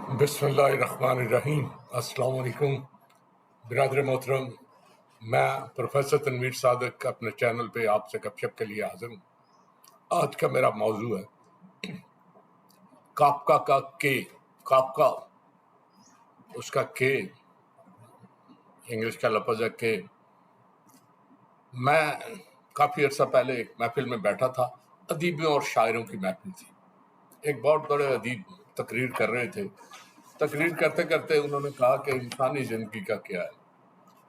बिस्मिल्लाहिर्रहमानिर्रहीम। अस्सलाम वालेकुम बिरादर मोहतरम। मैं प्रोफेसर तनवीर सादिक अपने चैनल पे आपसे गपशप के लिए हाजिर हूँ। आज का मेरा मौजू है काफका का के। काफका, उसका के इंग्लिश का लफ्ज़ है के। मैं काफ़ी अर्सा पहले एक महफिल में बैठा था, अदीबों और शायरों की महफिल थी। एक बहुत बड़े अदीब तकरीर कर रहे थे। तकरीर करते करते उन्होंने कहा कि इंसानी ज़िंदगी का क्या है।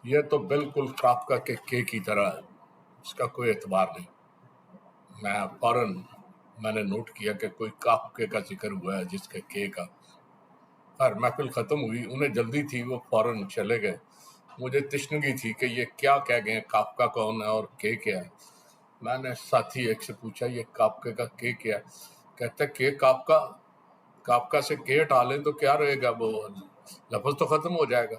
यह तो बिल्कुल काफका के की तरह है, इसका कोई एतबार नहीं। मैंने नोट किया कि कोई काफके का जिक्र हुआ है जिसके के का। और महफिल ख़त्म हुई, उन्हें जल्दी थी, वो फौरन चले गए। मुझे तशनगी थी कि ये क्या कह गए, काफका कौन है और के क्या है। मैंने साथी एक से पूछा, ये काफके का के क्या है? कहते के काफका, काफका से के हटा लें तो क्या रहेगा, वो लफ्ज़ तो ख़त्म हो जाएगा।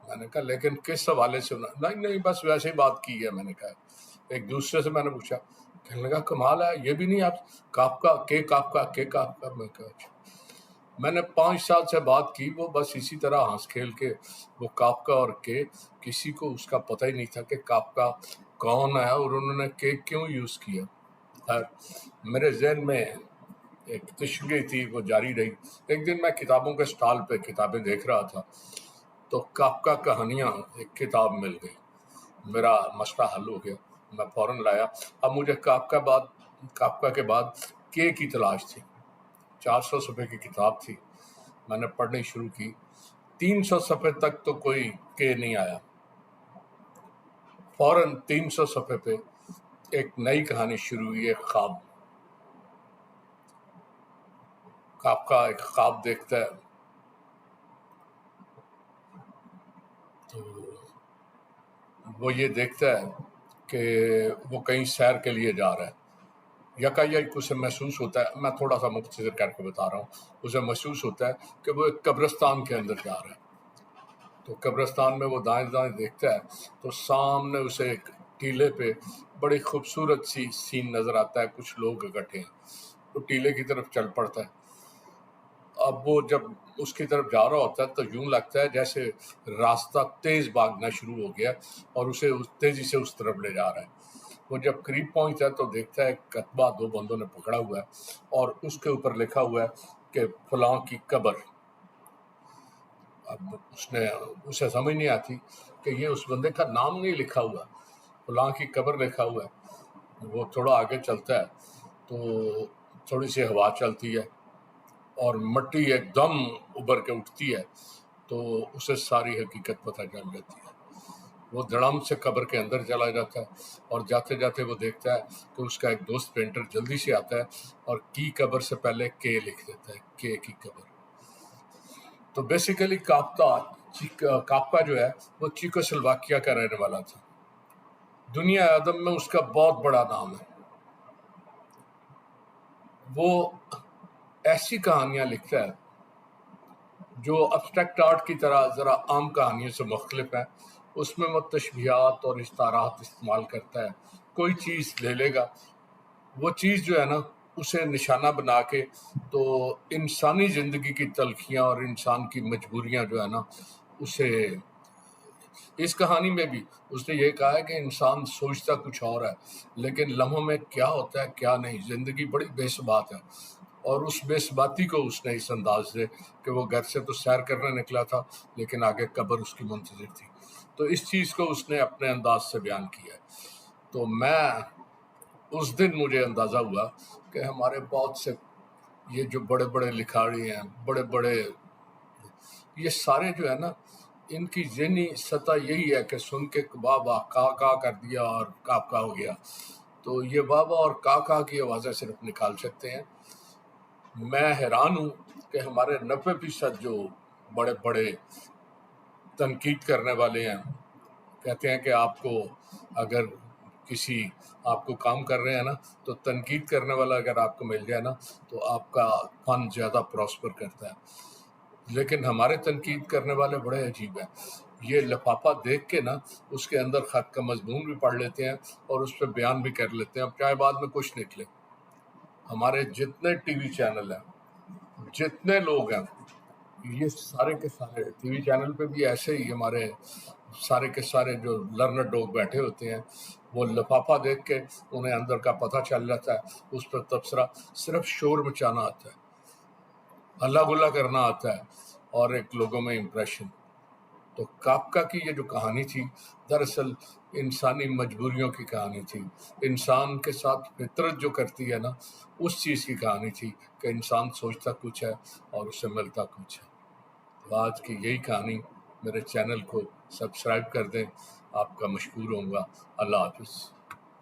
मैंने कहा लेकिन किस हवाले से? नहीं, बस वैसे ही बात की है। मैंने कहा एक दूसरे से मैंने पूछा, कहने लगा कमाल है, ये भी नहीं आप काफका के काफका। मैं कहा अच्छा। मैंने 5 साल से बात की, वो बस इसी तरह हंस खेल के वो काफका और के, किसी को उसका पता ही नहीं था कि काफका कौन है और उन्होंने के क्यों यूज़ किया। खैर, मेरे जहन में एक तशवीर थी, वो जारी रही। एक दिन मैं किताबों के स्टॉल पे किताबें देख रहा था तो काफका कहानियाँ एक किताब मिल गई। मेरा मसला हल हो गया, मैं फ़ौरन लाया। अब मुझे काफका के बाद के की तलाश थी। 400 सफ़े की किताब थी, मैंने पढ़नी शुरू की। 300 सफ़े तक तो कोई के नहीं आया। फ़ौरन 300 सफ़े पे एक नई कहानी शुरू हुई, एक ख्वाब। काफका एक ख्वाब देखता है तो वो ये देखता है कि वो कहीं सैर के लिए जा रहा है। यकायक उसे महसूस होता है, मैं थोड़ा सा मुख्तसर करके बता रहा हूँ, उसे महसूस होता है कि वो एक कब्रिस्तान के अंदर जा रहा है। तो कब्रिस्तान में वो दाएं दाएं देखता है तो सामने उसे एक टीले पे बड़ी खूबसूरत सी सीन नज़र आता है, कुछ लोग इकट्ठे हैं। तो टीले की तरफ चल पड़ता है। अब वो जब उसकी तरफ जा रहा होता है तो यूं लगता है जैसे रास्ता तेज भागना शुरू हो गया और उसे तेजी से उस तरफ ले जा रहा है। वो जब करीब पहुंचता है तो देखता है कतबा 2 बंदों ने पकड़ा हुआ है और उसके ऊपर लिखा हुआ है कि फलां की कब्र। अब उसे समझ नहीं आती कि ये उस बंदे का नाम नहीं लिखा हुआ, फलां की कब्र लिखा हुआ है। वो थोड़ा आगे चलता है तो थोड़ी सी हवा चलती है और मिट्टी एकदम उभर के उठती है, तो उसे सारी हकीकत पता चल जाती है। वो धड़ाम से कब्र के अंदर चला जाता है और जाते जाते वो देखता है कि उसका एक दोस्त पेंटर जल्दी से आता है और की कब्र से पहले के लिख देता है, के की कब्र। तो बेसिकली काफका जो है वो चेकोस्लोवाकिया का रहने वाला था। दुनिया आदम में उसका बहुत बड़ा नाम है। वो ऐसी कहानियां लिखता है जो अब्स्ट्रैक्ट आर्ट की तरह ज़रा आम कहानियों से मुख्तलिफ है। उसमें वो तशबीहात और इस्तारात इस्तेमाल करता है। कोई चीज़ ले लेगा, वो चीज़ जो है ना उसे निशाना बना के तो इंसानी ज़िंदगी की तलखियाँ और इंसान की मजबूरियाँ जो है ना उसे, इस कहानी में भी उसने ये कहा है कि इंसान सोचता कुछ और है लेकिन लम्हों में क्या होता है क्या नहीं, ज़िंदगी बड़ी बेसबात है। और उस बेसबाती को उसने इस अंदाज से कि वो घर से तो सैर करने निकला था लेकिन आगे कब्र उसकी मुंतज़िर थी, तो इस चीज़ को उसने अपने अंदाज से बयान किया है। तो मैं उस दिन मुझे अंदाज़ा हुआ कि हमारे बहुत से ये जो बड़े बड़े लिखाड़ी हैं, बड़े बड़े, ये सारे जो है ना इनकी ज़हनी सतह यही है कि सुन के वाह वाह का कर दिया और का हो गया। तो ये वाह वाह और का की आवाज़ें सिर्फ निकाल सकते हैं। मैं हैरान हूँ कि हमारे 90% जो बड़े बड़े तनकीद करने वाले हैं कहते हैं कि आपको अगर किसी आपको काम कर रहे हैं ना तो तनकीद करने वाला अगर आपको मिल जाए ना तो आपका फन ज़्यादा प्रॉस्पर करता है। लेकिन हमारे तनकीद करने वाले बड़े अजीब हैं। ये लिफाफा देख के ना उसके अंदर ख़त का मजमून भी पढ़ लेते हैं और उस पर बयान भी कर लेते हैं, अब चाहे बाद में कुछ निकले। हमारे जितने टीवी चैनल हैं, जितने लोग हैं, یہ سارے کے سارے ٹی وی چینل پہ بھی ایسے ہی ہمارے سارے کے سارے جو لرنر لوگ بیٹھے ہوتے ہیں، وہ لفافہ دیکھ کے انہیں اندر کا پتہ چل جاتا ہے، اس پر تبصرہ صرف شور مچانا آتا ہے، ہلا گلا کرنا آتا ہے، اور ایک لوگوں میں امپریشن۔ تو کافکا کی یہ جو کہانی تھی دراصل انسانی مجبوریوں کی کہانی تھی، انسان کے ساتھ فطرت جو کرتی ہے نا، اس چیز کی کہانی تھی کہ انسان سوچتا کچھ ہے اور اسے ملتا کچھ ہے۔ تو آج کی یہی کہانی، میرے چینل کو سبسکرائب کر دیں، آپ کا مشکور ہوں گا۔ اللہ حافظ۔